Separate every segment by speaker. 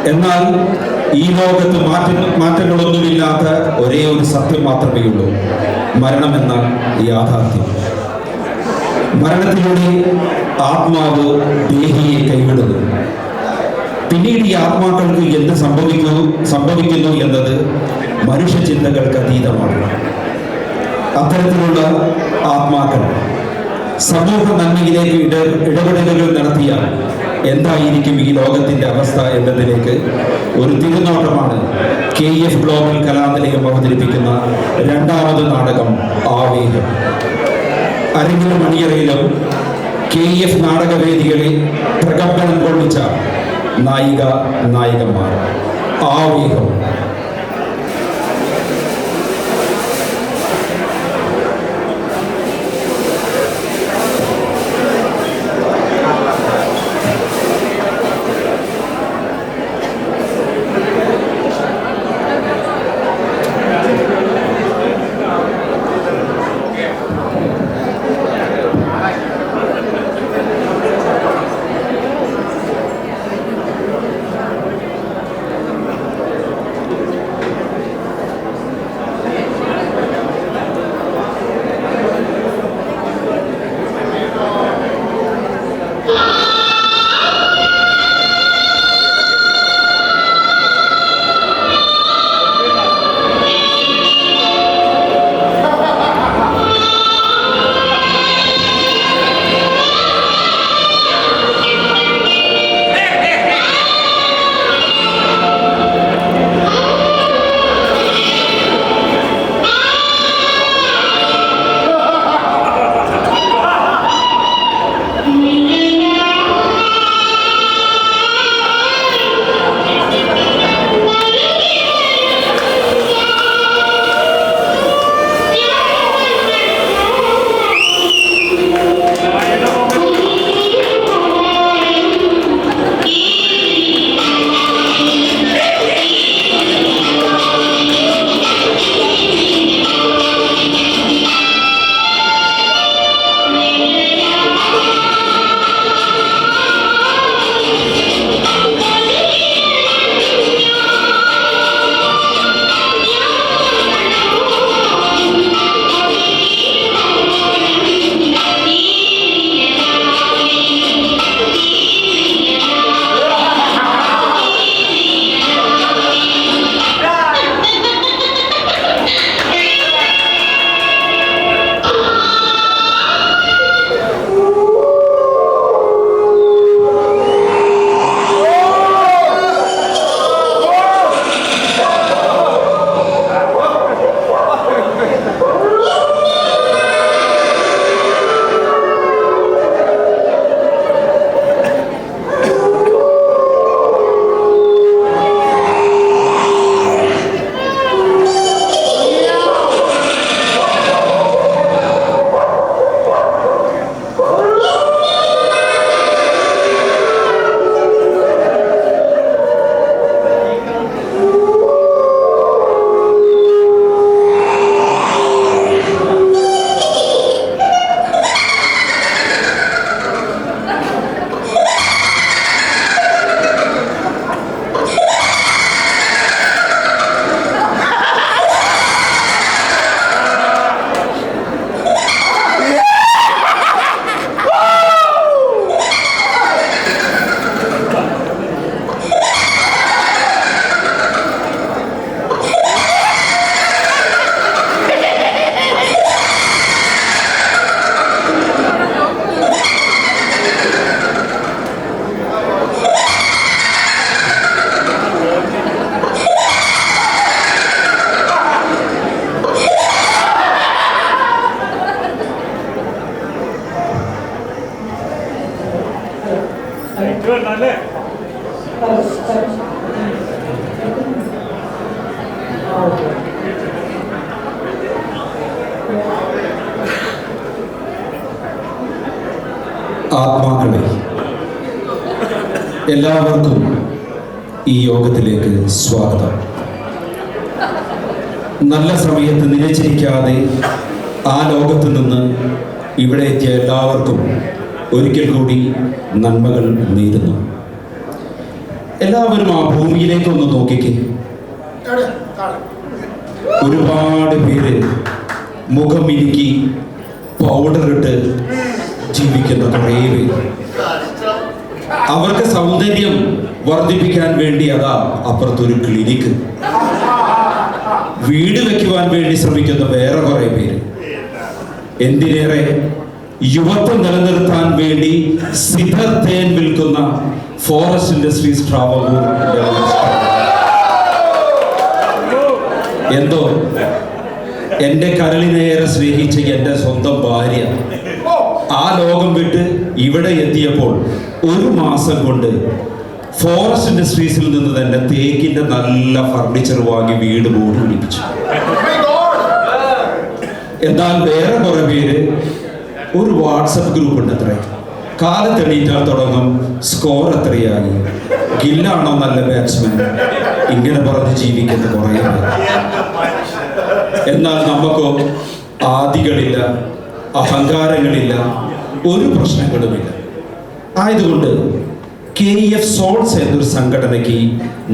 Speaker 1: എന്നാൽ ഈ ലോകത്ത് മാറ്റങ്ങളൊന്നുമില്ലാത്ത ഒരേ ഒരു സത്യം മാത്രമേ ഉള്ളൂ: മരണമെന്ന യാഥാർത്ഥ്യം. മരണത്തിലൂടെ ആത്മാവ് ദേഹിയെ കൈവിടുന്നു. പിന്നീട് ഈ ആത്മാക്കൾക്ക് എന്ത് സംഭവിക്കുന്നു എന്നത് മനുഷ്യ ചിന്തകൾക്ക് അതീതമാണ്. അത്തരത്തിലുള്ള ആത്മാക്കൾ സമൂഹ നന്മയിലേക്ക് ഇടപെടലുകൾ നടത്തിയാൽ എന്തായിരിക്കും ഈ ലോകത്തിന്റെ അവസ്ഥ എന്നതിലേക്ക് ഒരു തിരുനോട്ടമാണ് KF ഗ്ലോബൽ കലാനിലയം അവതരിപ്പിക്കുന്ന രണ്ടാമത് നാടകം ആവേഗം. അരങ്ങിലും മണിയറയിലും KF നാടകവേദികളിൽ പ്രകമ്പനം കൊള്ളിച്ച നായികമാർ. ആവേഗം. ആത്മാക്കളെ, എല്ലാവർക്കും ഈ യോഗത്തിലേക്ക് സ്വാഗതം. നല്ല സമയത്ത് നിലച്ചിരിക്കാതെ ആ ലോകത്ത് നിന്ന് ഇവിടെ എത്തിയ എല്ലാവർക്കും ഒരിക്കൽ കൂടി നന്മകൾ നേരുന്നു. എല്ലാവരും ആ ഭൂമിയിലേക്ക് ഒന്ന് നോക്കിക്കേ. ഒരുപാട് പേര് മുഖമിനുക്കി പൗഡർ ഇട്ട് ജീവിക്കുന്ന കുറേ പേര്. അവർക്ക് സൗന്ദര്യം വർദ്ധിപ്പിക്കാൻ വേണ്ടി അതാ അപ്പുറത്തൊരു ക്ലിനിക്ക്. വീട് വെക്കുവാൻ വേണ്ടി ശ്രമിക്കുന്ന വേറെ കുറെ പേര്. എന്തിനേറെ യുവത്വം നിലനിർത്താൻ വേണ്ടി സിദ്ധത്തേൻ വിൽക്കുന്ന ഫോറസ്റ്റ് ഇൻഡസ്ട്രീസ് ട്രാവലൂർ. എന്തോ എൻ്റെ കരളിനേറെ സ്നേഹിച്ച എൻ്റെ സ്വന്തം ഭാര്യ ആ ലോകം വിട്ട് ഇവിടെ എത്തിയപ്പോൾ 1 മാസം കൊണ്ട് ഫോറസ്റ്റ് ഇൻഡസ്ട്രീസിൽ നിന്ന് തന്നെ തേക്കിന്റെ നല്ല ഫർണിച്ചർ വാങ്ങി വീട് ബോർഡ് പിടിപ്പിച്ചു. എന്നാൽ വേറെ കുറെ പേര് ഒരു വാട്സപ്പ് ഗ്രൂപ്പ് ഉണ്ട്. അത്ര കാലത്തെണീറ്റാൽ തുടങ്ങും സ്കോർ എത്രയായി, ഗില്ലാണോ നല്ല ബാറ്റ്സ്മാൻ, ഇങ്ങനെ പറഞ്ഞ് ജീവിക്കുന്ന കുറേ പേര്. എന്നാൽ നമുക്കോ ആദികളില്ല, അഹങ്കാരങ്ങളില്ല, ഒരു പ്രശ്നങ്ങളുമില്ല. ആയതുകൊണ്ട് KF സോൾസ് എന്നൊരു സംഘടനയ്ക്ക്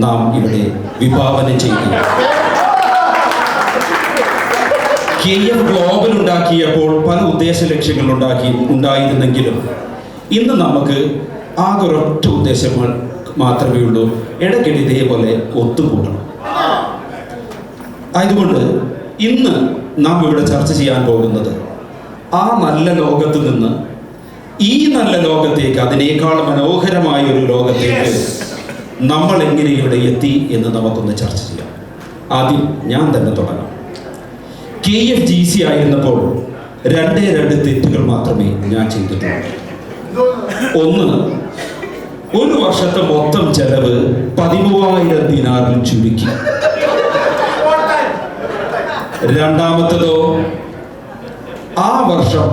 Speaker 1: നാം ഇവിടെ വിഭാവനം ചെയ്യുന്നു. KF ഗ്ലോബൽ ഉണ്ടാക്കിയപ്പോൾ പല ഉദ്ദേശ ലക്ഷ്യങ്ങൾ ഉണ്ടായിരുന്നെങ്കിലും ഇന്ന് നമുക്ക് ആകെ ഒരൊറ്റ ഉദ്ദേശങ്ങൾ മാത്രമേ ഉള്ളൂ. ഇടയ്ക്കിടെ ഇതേപോലെ ഒത്തുകൂടണം. ആയതുകൊണ്ട് ഇന്ന് നാം ഇവിടെ ചർച്ച ചെയ്യാൻ പോകുന്നത് ആ നല്ല ലോകത്ത് നിന്ന് ഈ നല്ല ലോകത്തേക്ക്, അതിനേക്കാൾ മനോഹരമായ ഒരു ലോകത്തേക്ക് നമ്മൾ എങ്ങനെ ഇവിടെ എത്തി എന്ന് നമുക്കൊന്ന് ചർച്ച ചെയ്യാം. ആദ്യം ഞാൻ തന്നെ തുടങ്ങാം. KFGC ആയിരുന്നപ്പോൾ 2 തെറ്റുകൾ മാത്രമേ ഞാൻ ചെയ്തിട്ടുള്ളൂ. ഒന്ന്, ഒരു വർഷത്തെ മൊത്തം ചെലവ് 13,000 ദിനാറിൽ ചുരുക്കി. രണ്ടാമത്തതോ, ആ വർഷം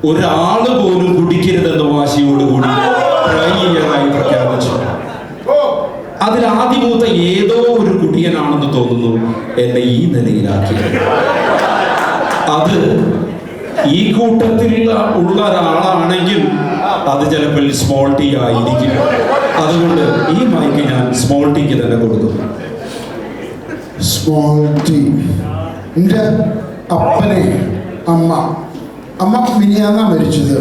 Speaker 1: ഒരാള് പോലും കുടിക്കരുതെന്ന വാശിയോടുകൂടി ഡ്രൈ ഇയറായി പ്രഖ്യാപിച്ചു. അതിൽ ആദ്യമൂത്ത ഏതോ ഒരു കുടിയനാണെന്ന് തോന്നുന്നു എന്നെ ഈ നിലയിലാക്കിയത്. അത് ഈ കൂട്ടത്തിൽ ഉള്ള ഒരാളാണെങ്കിൽ അത് ചിലപ്പോൾ സ്മോൾ ടീ ആയിരിക്കും. അതുകൊണ്ട് ഈ മൈക്ക് ഞാൻ സ്മോൾ ടീക്ക് തന്നെ കൊടുക്കുന്നു.
Speaker 2: Small tea. എൻ്റെ അപ്പനെ അമ്മ മിനിയാന്നാ മരിച്ചത്.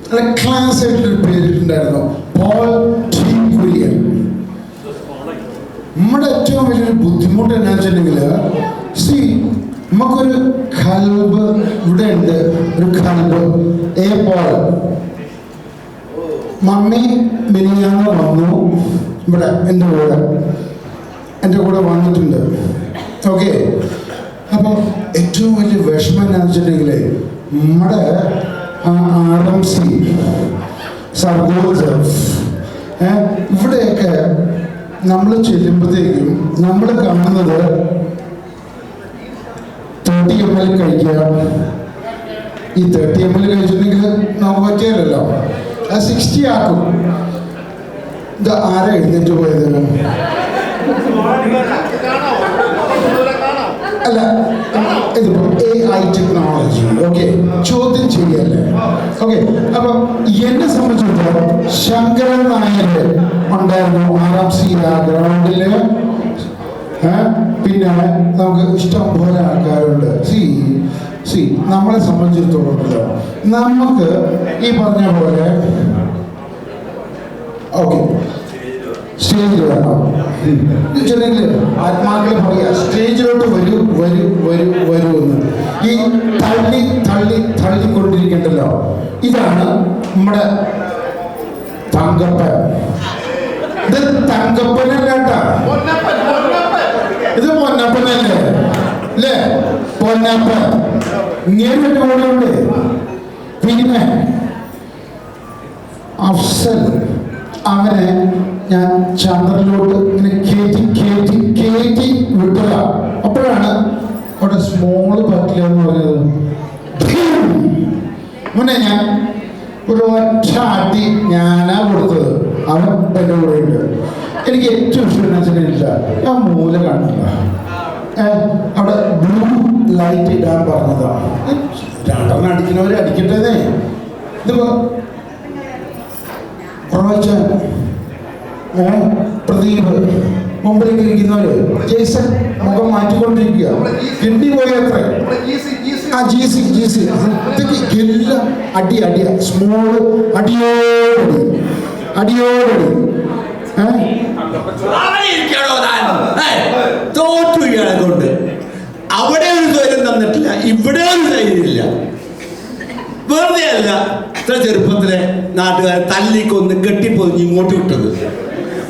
Speaker 2: അല്ല, ക്ലാസ് ആയിട്ടൊരു പേരിട്ടുണ്ടായിരുന്നു, പോൾ ടി കുര്യൻ. നമ്മുടെ ഏറ്റവും വലിയൊരു ബുദ്ധിമുട്ട് എന്നാ വെച്ചിട്ടുണ്ടെങ്കിൽ, നമുക്കൊരു കൽബ് ഇവിടെ ഉണ്ട്, ഒരു കൽബ്. പോൾ മമ്മി മിനിയാന്ന് വന്നു ഇവിടെ എൻ്റെ കൂടെ വന്നിട്ടുണ്ട്. ഓക്കെ, അപ്പം ഏറ്റവും വലിയ വിഷമം എന്നാന്ന് വെച്ചിട്ടുണ്ടെങ്കിൽ നമ്മുടെ RMC സർഗോത്സവ് ഇവിടെയൊക്കെ നമ്മൾ ചെല്ലുമ്പോഴത്തേക്കും നമ്മൾ കാണുന്നത് 30 ml കഴിക്കുക. ഈ 30 ml കഴിച്ചിട്ടുണ്ടെങ്കിൽ നമുക്ക് പറ്റിയല്ലോ, അത് 60 ആക്കും. ഇത് ആരാ എഴുന്നേറ്റ് പോയത്? അല്ല, ഇതിപ്പോ AI ടെക്നോളജി. ഓക്കെ, ചോദ്യം ചെയ്യല്ലേ. ഓക്കെ, അപ്പൊ എന്നെ സംബന്ധിച്ചിടത്തോളം ശങ്കരൻ നായർ ഉണ്ടായിരുന്നു RMC ഗ്രൗണ്ടില്. പിന്നെ നമുക്ക് ഇഷ്ടം പോലെ ആൾക്കാരുണ്ട്. നമ്മളെ സംബന്ധിച്ചിടത്തോളം നമുക്ക് ഈ പറഞ്ഞ പോലെ ഓക്കെ സ്റ്റേജിൽ വരണം. ചെന്നെങ്കിൽ ആത്മാക്കൾ പറയുക സ്റ്റേജിലോട്ട് വരൂ എന്ന്. ഈ തള്ളിക്കൊണ്ടിരിക്കണ്ടല്ലോ, ഇതാണ് നമ്മുടെ തങ്കപ്പൻ. ഇത് തങ്കപ്പനല്ല കേട്ടാ, ഇത് പൊന്നപ്പനല്ലേ അല്ലേ? പൊന്നപ്പൻ ഇങ്ങനെ കൂടെ. പിന്നെ അഫ്സൽ, അവനെ ഞാൻ ചന്ദ്രനിലോട്ട് ഇങ്ങനെ കയറ്റി വിട്ടുക. അപ്പോഴാണ് അവിടെ സ്മോള് പറ്റില്ല എന്ന് പറഞ്ഞത്. മുന്നേ ഞാൻ ഒരു ഒറ്റ അടി ഞാനാ കൊടുത്തത്. അവൻ എൻ്റെ കൂടെ ഉണ്ട്. എനിക്ക് ഏറ്റവും ഇഷ്ടമില്ല, ഞാൻ മൂല കാണില്ല. അവിടെ ബ്ലൂ ലൈറ്റ് ഇടാൻ പറഞ്ഞതാണ്. 2 അടിക്കുന്നവർ അടിക്കട്ടേന്നേ. ഇതിപ്പോ പ്രദീപ്, മുമ്പിലേക്ക് ഇരിക്കുന്നവര് ജെയ്സൺ മുഖം മാറ്റിക്കൊണ്ടിരിക്കുക. കിണ്ടി പോയത്രേ. ആ ജീസി ഇതൊക്കെ എല്ലാം അടിയ സ്മോള് അടിയോടടി
Speaker 3: തോറ്റു ഇയാളെ കൊണ്ട്. അവിടെ ഒരു ധൈര്യം തന്നിട്ടില്ല, ഇവിടെ ഒരു ധൈര്യമില്ല. വെറുതെ അല്ല ഇത്ര ചെറുപ്പത്തിലെ നാട്ടുകാരെ തല്ലിക്കൊന്ന് കെട്ടിപ്പൊതിഞ്ഞ് ഇങ്ങോട്ട് വിട്ടത്.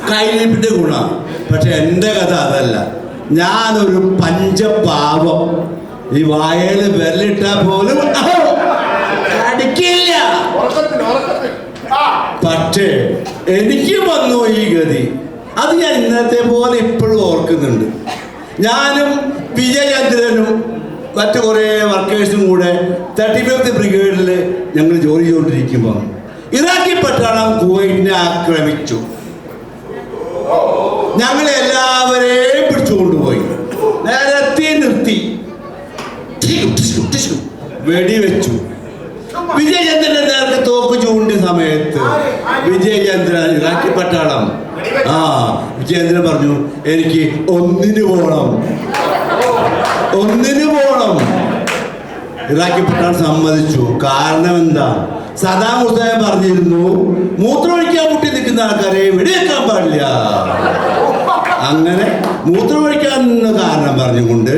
Speaker 3: കൈലിപ്പിന്റെ ഗുണമാണ്. പക്ഷെ എൻ്റെ കഥ അതല്ല. ഞാനൊരു പഞ്ചപാവം. ഈ വായയിൽ വിരലിട്ടാൽ പോലും കടിക്കില്ല. പക്ഷേ എനിക്ക് വന്നു ഈ ഗതി. അത് ഞാൻ ഇന്നത്തെ പോലെ ഇപ്പോഴും ഓർക്കുന്നുണ്ട്. ഞാനും വിജയചന്ദ്രനും മറ്റു കുറേ വർക്കേഴ്സും കൂടെ 35th ബ്രിഗേഡിൽ ഞങ്ങൾ ജോലി ചെയ്തുകൊണ്ടിരിക്കുമ്പോൾ ഇറാഖി പട്ടാളം കുവൈറ്റിനെ ആക്രമിച്ചു. ഞങ്ങളെല്ലാവരെയും പിടിച്ചുകൊണ്ടുപോയി നേരത്തെ നിർത്തി വെടിവെച്ചു. വിജയചന്ദ്രന്റെ നേരത്തെ തോക്ക് ചൂണ്ടിയ സമയത്ത് വിജയചന്ദ്രൻ ഇറാഖി പട്ടാളം വിജയചന്ദ്രൻ പറഞ്ഞു, എനിക്ക് ഒന്നിനു പോണം. ഇറാഖി പട്ടാളം സമ്മതിച്ചു. കാരണം എന്താ? സദാം ഹുസൈൻ പറഞ്ഞിരുന്നു, മൂത്രമൊഴിക്കാൻ മുട്ടി നിൽക്കുന്ന ആൾക്കാരെ വെടിവെക്കാൻ പാടില്ല. അങ്ങനെ മൂത്രമൊഴിക്കാൻ നിന്ന കാരണം പറഞ്ഞുകൊണ്ട്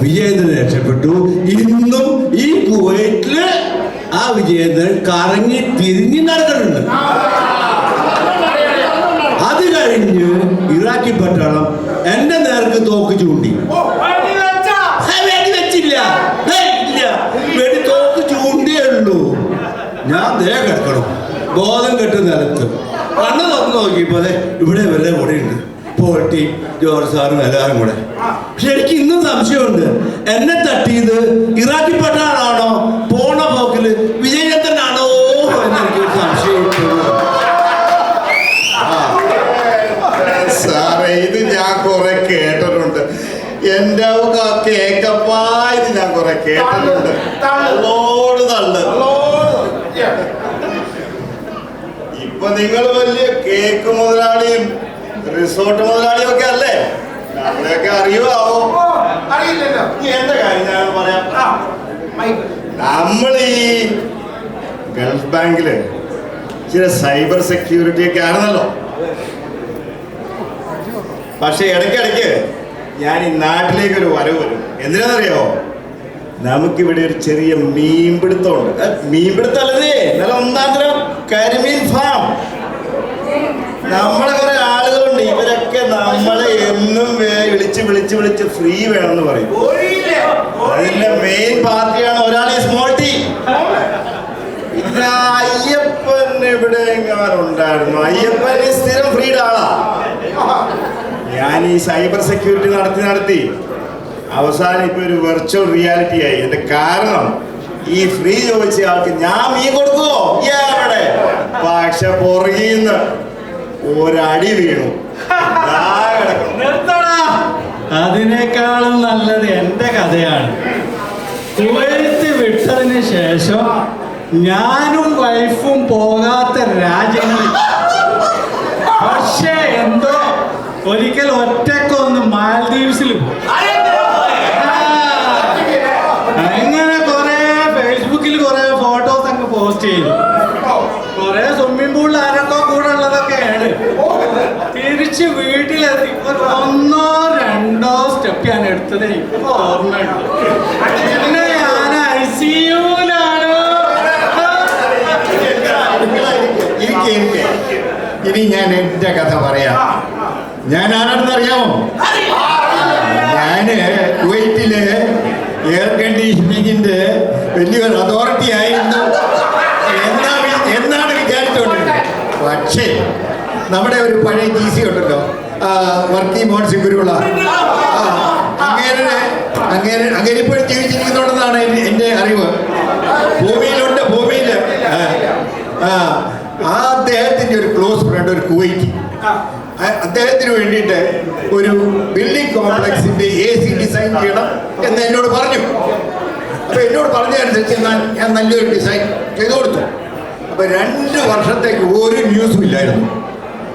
Speaker 3: വിജയേന്ദ്രൻ രക്ഷപ്പെട്ടു. ഇന്നും ഈ കുവൈറ്റില് ആ വിജയേന്ദ്രൻ കറങ്ങി തിരിഞ്ഞ് നടക്കുന്നുണ്ട്. അത് കഴിഞ്ഞ് ഇറാഖി പട്ടാളം എന്റെ നേർക്ക് തോക്ക് ചൂണ്ടി. വെടി തോക്ക് ചൂണ്ടിയേ ഉള്ളൂ. ഞാൻ ദേ കിടക്കണം, ബോധം കെട്ട് നിലത്ത്. കണ്ണ് തുറന്ന് നോക്കിയപ്പോ അതെ ഇവിടെ വല്ല കൂടെ ഉണ്ട്. പോട്ടി ജോർജ് സാറും എല്ലാവരും കൂടെ. പക്ഷെ എനിക്ക് ഇന്നും സംശയമുണ്ട്, എന്നെ തട്ടിയത് ഇറാഖി പട്ടാളാണോ പോണ പോക്കില് വിജയചന്ദ്രനാണോ എന്നെനിക്കൊരു സംശയം.
Speaker 4: സാറേ, ഇത് ഞാൻ കുറെ കേട്ടിട്ടുണ്ട്. എന്റെ കേക്കപ്പാ, ഇത് ഞാൻ കുറെ കേട്ടിട്ടുണ്ട്. തള്ള് ഇപ്പൊ നിങ്ങൾ വലിയ കേക്ക് മുതലാളിയും റിസോർട്ട് മുതലാളിയും ഒക്കെ അല്ലേ? നമ്മളെയൊക്കെ അറിയുമാവോ? അറിയില്ലല്ലോ. എന്റെ കാര്യം ഞാൻ പറയാം. നമ്മൾ ഈ ഗൾഫ് ബാങ്കില് ചില സൈബർ സെക്യൂരിറ്റി ഒക്കെ ആണെന്നല്ലോ. പക്ഷെ ഇടയ്ക്കിടയ്ക്ക് ഞാൻ ഈ നാട്ടിലേക്ക് ഒരു വരവ് വരും. എന്തിനാണെന്നറിയോ? നമുക്കിവിടെ ഒരു ചെറിയ മീൻപിടുത്തമുണ്ട്. മീൻപിടുത്തല്ലേ, നല്ല ഒന്നാം തരം കരിമീൻ ഫാം. നമ്മളെ കുറെ ആളുകളുണ്ട്, ഇവരൊക്കെ നമ്മളെ എന്നും വിളിച്ച് ഫ്രീ വേണമെന്ന് പറയും. അതിന്റെ മെയിൻ പാർട്ടിയാണ് ഒരാൾ ഈ സ്മോൾ ടീ. പിന്നെ അയ്യപ്പൻ ഇവിടെ ഉണ്ടായിരുന്നു. അയ്യപ്പൻ സ്ഥിരം ഫ്രീഡ് ആളാ. ഞാൻ ഈ സൈബർ സെക്യൂരിറ്റി നടത്തി അവസാനം ഇപ്പൊ ഒരു വെർച്വൽ റിയാലിറ്റി ആയി. എന്റെ കാരണം ഈ ഫ്രീ ചോദിച്ച ആൾക്ക് ഞാൻ മീൻ കൊടുക്കുവോ ഇവിടെ? പക്ഷെ പുറകിന്ന് ഒരടി വീണു.
Speaker 5: അതിനേക്കാളും നല്ലത് എന്റെ കഥയാണ്. കുവൈറ്റ് വിട്ടതിന് ശേഷം ഞാനും വൈഫും പോകാത്ത രാജ്യങ്ങളിൽ, പക്ഷേ എന്തോ ഒരിക്കൽ ഒറ്റക്കൊന്ന് മാൽദീവ്സിൽ പോയി. അങ്ങനെ കുറെ ഫേസ്ബുക്കിൽ കുറെ ഫോട്ടോസ് അങ്ങ് പോസ്റ്റ് ചെയ്തു. കുറെ സ്വിമ്മിംഗ് പൂളിൽ ആരൊക്കെ കൂടെ ഉള്ളതൊക്കെയാണ്. തിരിച്ച് വീട്ടിലെത്തി ഒരു 1-2 സ്റ്റെപ്പ് ഞാൻ എടുത്തത് ഇപ്പൊ ഓർമ്മയുണ്ട്. പിന്നെ ഞാൻ ICUലാണ്.
Speaker 4: ഇനി ഞാൻ എന്റെ കഥ പറയാം. ഞാൻ ആരാണെന്ന് അറിയാമോ? ഞാന് കുവൈറ്റില് എയർ കണ്ടീഷനിങ്ങിന്റെ വലിയൊരു അതോറിറ്റി ആയിരുന്നു എന്നാണ് വിചാരിച്ചുകൊണ്ടിരുന്നത്. പക്ഷേ നമ്മുടെ ഒരു പഴയ GC ഉണ്ടല്ലോ, വർക്കി മോഹൻ സിംഗുരുള്ള, അങ്ങനെ ഇപ്പോഴും ജീവിച്ചിരിക്കുന്നുണ്ടെന്നാണ് എൻ്റെ അറിവ്. ഭൂമിയിലുണ്ട്. ആ അദ്ദേഹത്തിൻ്റെ ഒരു ക്ലോസ് ഫ്രണ്ട് ഒരു കുവൈറ്റി, അദ്ദേഹത്തിന് വേണ്ടിയിട്ട് ഒരു ബിൽഡിംഗ് കോംപ്ലക്സിന്റെ AC ഡിസൈൻ ചെയ്യണം എന്ന് എന്നോട് പറഞ്ഞു. അപ്പൊ എന്നോട് പറഞ്ഞതനുസരിച്ച് ഞാൻ നല്ലൊരു ഡിസൈൻ ചെയ്തു കൊടുത്തു. അപ്പൊ 2 വർഷത്തേക്ക് ഒരു ന്യൂസും ഇല്ലായിരുന്നു.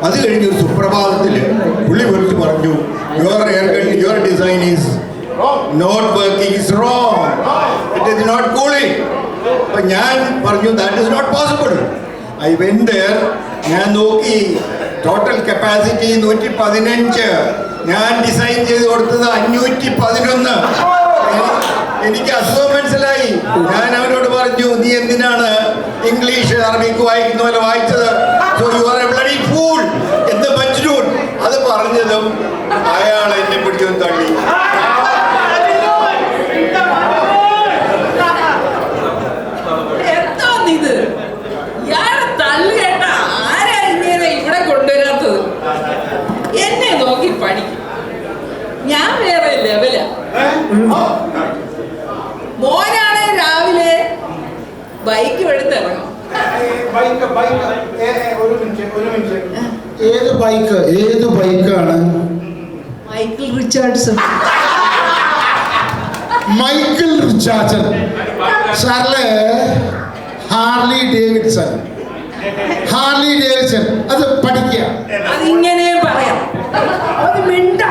Speaker 3: അത് കഴിഞ്ഞ് ഒരു സുപ്രഭാതത്തിൽ പുള്ളി വിളിച്ച് പറഞ്ഞു, your design is not working, is wrong, it is not cooling. അപ്പൊ ഞാൻ പറഞ്ഞു that is not possible. I went there, ഞാൻ നോക്കി ടോട്ടൽ കപ്പാസിറ്റി 115, ഞാൻ ഡിസൈൻ ചെയ്ത് കൊടുത്തത് 511. എനിക്ക് അസുഖം മനസ്സിലായി. ഞാൻ അവരോട് പറഞ്ഞു, നീ എന്തിനാണ് ഇംഗ്ലീഷ് അറബിക്ക് വായിക്കുന്ന പോലെ വായിച്ചത്? So you are A bloody fool എന്ന് മജ്നൂൻ. അത് പറഞ്ഞതും അയാൾ എന്നെ പിടിച്ചൊന്ന് തള്ളി.
Speaker 6: ഇത് ഇയാളെ തള്ളു കേട്ട ആരാ ഇങ്ങനെ ഇവിടെ കൊണ്ടുവരാത്തത്? എന്നെ നോക്കി പഠിക്കും, ഞാൻ വേറെ ലെവല. മോനാണെ രാവിലെ ബൈക്ക് എടുത്തിറങ്ങും.
Speaker 2: ഏത് ബൈക്കാണ്?
Speaker 6: Michael Richardson.
Speaker 2: മൈക്കിൾ റിച്ചാർഡ്സൺ സാറിലെ ഹാർലി ഡേവിഡ്സൺ അത് പഠിക്കുക.
Speaker 6: അതിങ്ങനെ പറയാം. അത് മിണ്ടാ.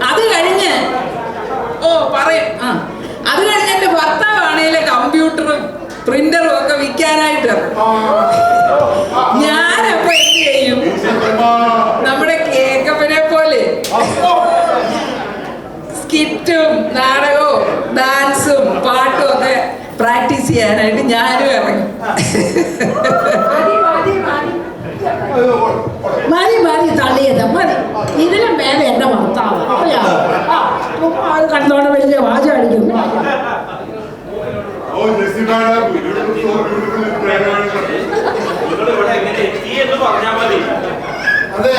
Speaker 6: അത് കഴിഞ്ഞ് പറയും. അത് കഴിഞ്ഞ് എന്റെ ഭർത്താവാണേലെ കമ്പ്യൂട്ടറും പ്രിന്ററും ഒക്കെ വിൽക്കാനായിട്ട് ഞാനപ്പോ എന്ത് ചെയ്യും? നമ്മുടെ കേക്കപ്പനെ പോലെ സ്കിറ്റും നാടകവും ഡാൻസും പാട്ടും ഒക്കെ പ്രാക്ടീസ് ചെയ്യാനായിട്ട് ഞാനും ഇറങ്ങും.
Speaker 7: മതി തള്ളിയത് മതി. ഇതിലും മേലെ എന്റെ ഭർത്താവ് അത് കണ്ടോണ്ട് വലിയ വാചം അടിക്കുന്നു.
Speaker 2: അതെ,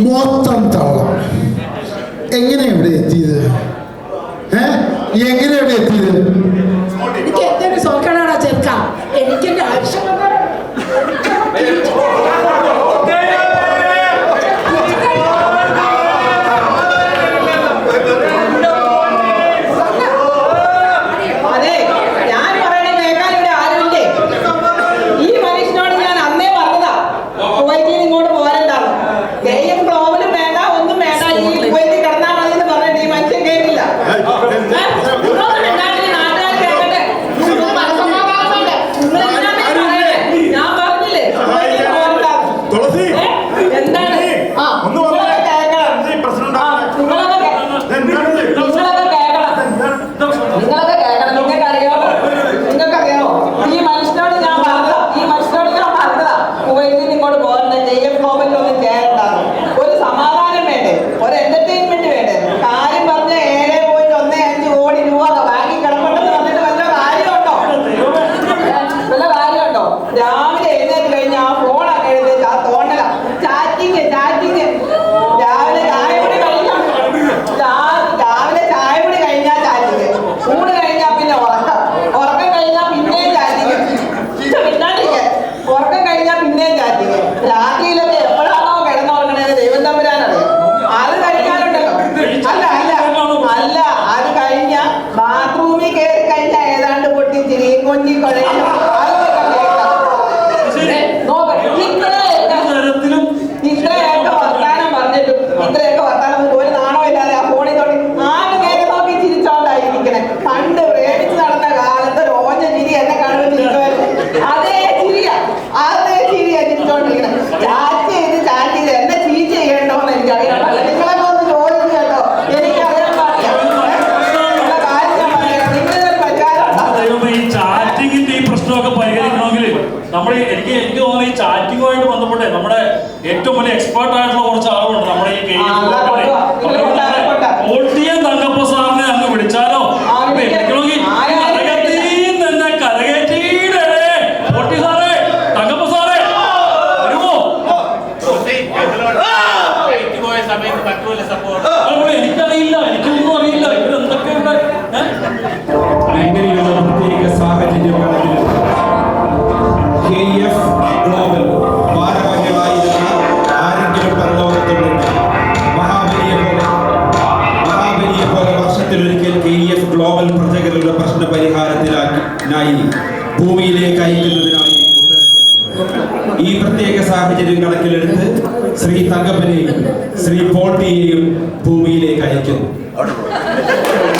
Speaker 2: മൊത്തം തള്ളം. എങ്ങനെ ഇവിടെ എത്തിയത്? എങ്ങനെ ഇവിടെ എത്തിയത്?
Speaker 7: എനിക്ക് എന്തൊരു സോക്കണാടാ ചെറുക്ക. എനിക്കെന്റെ ആവശ്യം
Speaker 1: ഗ്ലോബൽ ഭാരവാഹികളായിരുന്ന ആരെങ്കിലും പരലോകത്തുണ്ടെങ്കിൽ മഹാബലി പ്രത്യേക സാഹചര്യം കണക്കിലെടുത്ത് ശ്രീ തങ്കപ്പനെയും ശ്രീ പോൾട്ടിയെയും ഭൂമിയിലേക്ക് അയക്കുന്നു.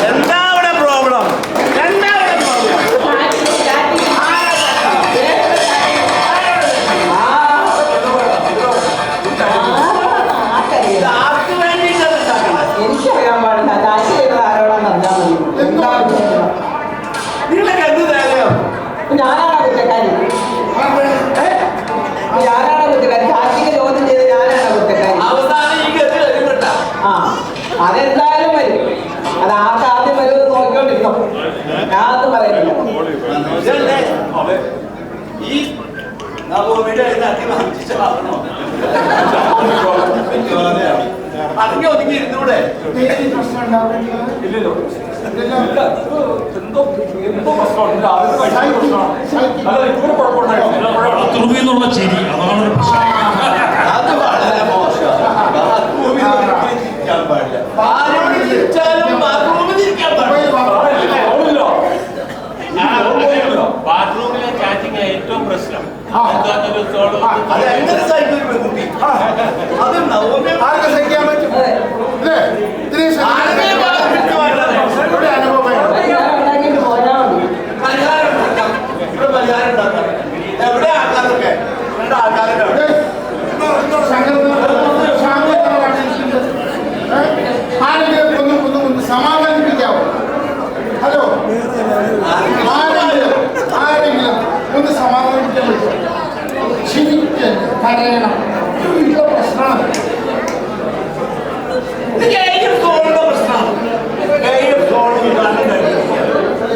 Speaker 4: എന്താ അവിടെ പ്രോബ്ലം?
Speaker 8: എനിക്കറിയാൻ പാടില്ല. കാശ് ചെയ്തത് ആരോടാന്ന് അറിഞ്ഞാൽ മതി. എന്താ
Speaker 4: നിങ്ങളൊക്കെ എന്ത് ധൈര്യം?
Speaker 8: ഞാനാണോ കുറ്റക്കാരി? ഞാനാണോ കുറ്റക്കാരി? കാശിക്ക് ചോദ്യം ചെയ്ത് ഞാനാണോ കുറ്റക്കാരി?
Speaker 4: അവസാനം ഈ ഗതി വരുന്നുണ്ടാ.
Speaker 8: ആ, അതെന്തായാലും വരും. അത് ആർക്ക് ആദ്യം വരുമെന്ന് നോക്കിക്കൊണ്ടിരിക്കും. ഞാനൊന്നും പറയുന്നില്ല.
Speaker 4: ഇതല്ലേ ഈ നവോമിയുടെ അതിവാഹിച്ചോ അടങ്ങി ഒതുങ്ങി ഇരുന്നൂടെ? ഇല്ലല്ലോ. എന്തോ പ്രശ്നമുണ്ട്.
Speaker 5: ബാത്റൂമിൽ ചിരി അതാണ് ഒരു പ്രശ്നം.
Speaker 4: അത് വളരെ മോശം. ബാത്റൂമിൽ പാടില്ല. ആരോട് ചിരിച്ചാലും ബാത്റൂമിൽ ഇരിക്കാൻ പാടില്ല.
Speaker 5: ബാത്റൂമിലെ ചാറ്റിംഗ് ഏറ്റവും പ്രശ്നം.
Speaker 4: അതെങ്ങനെ സഹിക്കും ഒരു പെൺകുട്ടി? അത് നവോമി
Speaker 2: ആർക്കും സഹിക്കാൻ പറ്റും? ഇല്ലേ? ഇത്രയും
Speaker 4: ആരെങ്കിലും ബാത്റൂമിൽ പോയാലോ?
Speaker 2: ഇവിടെ അനുഭവമായിരുന്നു.
Speaker 8: ഞാൻ ഉണ്ടാക്കിയിട്ട് പോയാൽ മതി.
Speaker 4: പരിഹാരം ഉണ്ടാക്കാം. ഇവിടെ പരിഹാരം ഉണ്ടാക്കാം. എവിടെ ആൾക്കാരൊക്കെ? രണ്ട് ആൾക്കാരുടെ അവിടെ.
Speaker 2: ആരെങ്കിലും ഒന്ന് സമാധാനിപ്പിക്കാവോ? ഹലോ, ആരെങ്കിലും ഒന്ന് സമാധാനിപ്പിക്കാൻ പറ്റുമോ? ക്ഷമിക്കൽ കരയണം. ഇത് പ്രശ്നമാണ്.
Speaker 4: ഇത് KF സോണിന്റെ പ്രശ്നമാണ്. KF സോണിന് കണ്ടുണ്ടായിരുന്നു.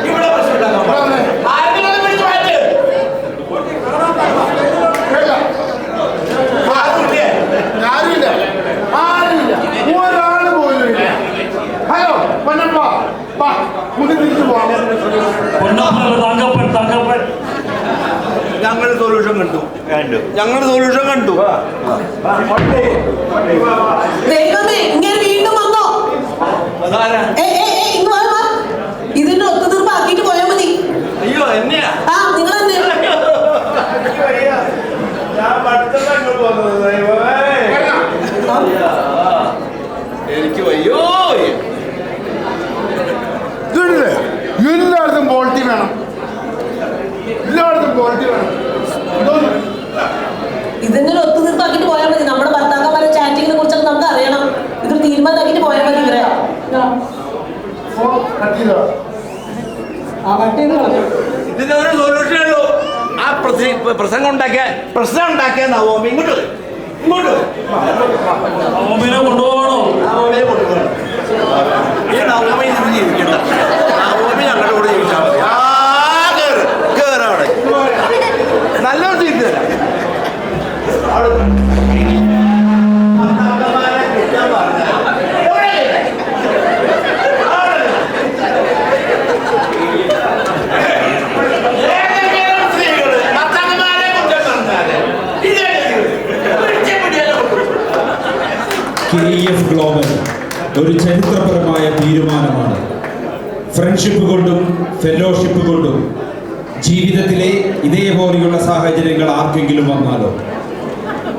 Speaker 4: ഇവിടെ പ്രശ്നം ഉണ്ടാക്കാം. ആരെങ്കിലും ഒന്ന് പിടിച്ച് മാറ്റ്. ആരുമില്ലേ?
Speaker 2: ആരുമില്ല, ആരുമില്ല, ഒരാള് പോലും ഇല്ല. ഹലോ പൊന്നപ്പ, നമുക്ക് തിരിച്ചു പോവാം.
Speaker 4: ഞങ്ങൾ സൊല്യൂഷൻ കണ്ടു. ഞങ്ങൾ സൊല്യൂഷൻ കണ്ടു.
Speaker 9: ദൈവമേ, ഇങ്ങനെ വീണ്ടും വന്നോ?
Speaker 4: അതാരാ?
Speaker 9: ഇങ്ങ് വാ, വാ. ഇതിന്റെ ഒത്തുതീർപ്പാക്കിയിട്ട് പോയാൽ മതി.
Speaker 4: അയ്യോ എന്നെയാ?
Speaker 9: ആ, നിങ്ങൾ തന്നെ.
Speaker 4: ഞാൻ പഠിത്തം പോകുന്നത് എനിക്ക് വയ്യോ.
Speaker 2: ഇതില്ലേ എല്ലായിടത്തും ക്വാളിറ്റി വേണം, എല്ലായിടത്തും ക്വാളിറ്റി വേണം.
Speaker 9: ഇതിന്റെ ഒത്തുതീർപ്പാക്കിയിട്ട് പോയാൽ മതി. നമ്മുടെ ഭർത്താക്കന്മാരെ ചാറ്റിങ്ങിനെ കുറിച്ചൊക്കെ നമുക്ക് അറിയണം. ഇതൊരു തീരുമാനമാക്കിയിട്ട് പോയാൽ മതി. ഇവരെ
Speaker 2: ഫോൺ കട്ട് ചെയ്തോ?
Speaker 8: ആ, കട്ടിന്ന് കളഞ്ഞു.
Speaker 4: ഇതിനൊരു സൊല്യൂഷൻ ഉള്ളൂ. ആ പ്രസംഗം ഉണ്ടാക്കിയ നവോമി ഇങ്ങോട്ട്
Speaker 5: നവോമിനെ കൊണ്ടുപോകണോ?
Speaker 4: നവോമിയെ കൊണ്ടുപോകണം. ഈ നവോമി നിന്ന് ജീവിക്കണ്ട. നവോമി ഞങ്ങളുടെ കൂടെ ജീവിച്ചാൽ മതി. കേറ് അവിടെ നല്ലൊരു ജീവിതം തരാം.
Speaker 1: KF ഗ്ലോബൽ ഒരു ചരിത്രപരമായ തീരുമാനമാണ്. ഫ്രണ്ട്ഷിപ്പ് കൊണ്ടും ഫെലോഷിപ്പ് കൊണ്ടും ജീവിതത്തിലെ ഇതേപോലെയുള്ള സാഹചര്യങ്ങൾ ആർക്കെങ്കിലും വന്നാലോ,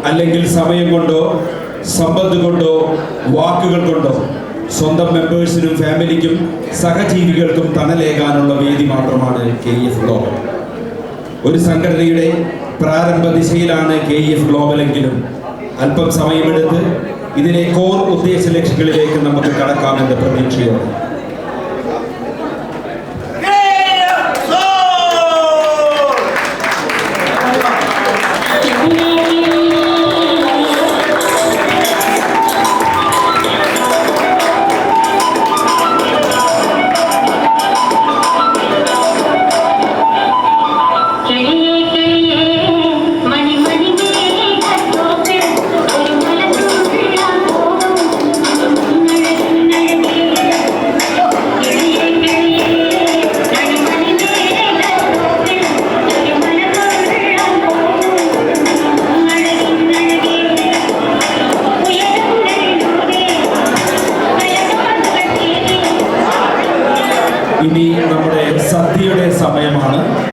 Speaker 1: അല്ലെങ്കിൽ സമയം കൊണ്ടോ സമ്പത്ത് കൊണ്ടോ വാക്കുകൾ കൊണ്ടോ സ്വന്തം മെമ്പേഴ്സിനും ഫാമിലിക്കും സഹജീവികൾക്കും തണലേകാനുള്ള വേദി മാത്രമാണ് KF ഗ്ലോബൽ. ഒരു സംഘടനയുടെ പ്രാരംഭ ദിശയിലാണ് KF ഗ്ലോബൽ എങ്കിലും അല്പം സമയമെടുത്ത് ഇതിലെ കോർ ഉദ്ദേശ ലക്ഷ്യങ്ങളിലേക്ക് നമുക്ക് കടക്കാമെന്ന പ്രതീക്ഷയോടെ